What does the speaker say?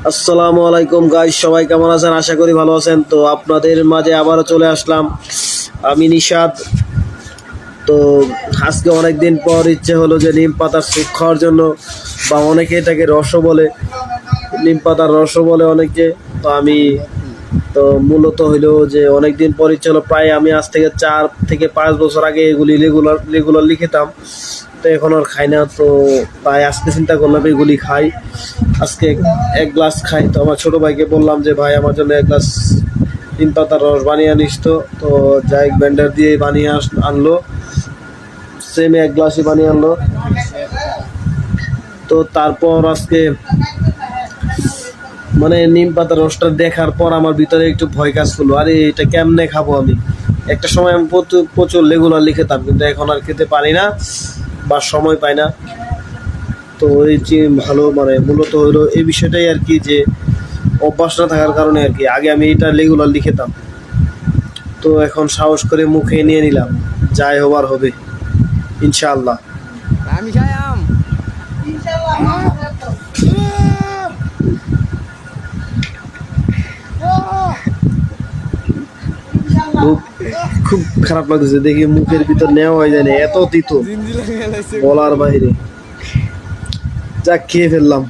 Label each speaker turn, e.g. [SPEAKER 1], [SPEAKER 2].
[SPEAKER 1] আসসালামু আলাইকুম গাইস, সবাই কেমন আছেন? আশা করি ভালো আছেন। তো আপনাদের মাঝে আবারও চলে আসলাম, আমি নিশাদ। তো আজকে অনেকদিন পর ইচ্ছে হলো যে নিম পাতার স্যুপ খাওয়ার জন্য, বা অনেকে এটাকে রসও বলে, নিম পাতার রসও বলে অনেকে। তো আমি তো মূলত হইলো যে অনেকদিন পর ইচ্ছে হলো, প্রায় আমি আজ থেকে 4 থেকে 5 বছর আগে এগুলি রেগুলারলি খেতাম। তো এখন আর খাই না। তো তাই আজকে চিন্তা করলাম এগুলি খাই, আজকে 1 গ্লাস খাই। তো আমার ছোটো ভাইকে বললাম যে ভাই আমার জন্য 1 গ্লাস নিম পাতার রস বানিয়ে আনিস। তো যাই ব্লেন্ডার দিয়ে বানিয়ে আনলো, সেম 1 গ্লাসই বানিয়ে আনলো। তো তারপর আজকে মানে নিম পাতার রসটা দেখার পর আমার ভিতরে একটু ভয় কাজ করলো, আরে এটা কেমনে খাবো আমি। একটা সময় আমি প্রচুর রেগুলারলি খেতাম, কিন্তু এখন আর খেতে পারি না বা সময় পাই না। তো এই যে ভালো মানে মূলত হলো এই বিষয়টাই আর কি, যে অভ্যাস না থাকার কারণে আর কি। আগে আমি এটা রেগুলারলি খেতাম, তো এখন সাহস করে মুখে নিয়ে নিলাম, যাই হবার হবে ইনশাআল্লাহ।
[SPEAKER 2] আমি খাইয়াম
[SPEAKER 1] খুব খুব খারাপ লাগতেছে দেখি, মুখের ভিতর নেওয়া হয়ে যায় না, এত তিতো বলার বাইরে। যাক, খেয়ে ফেললাম।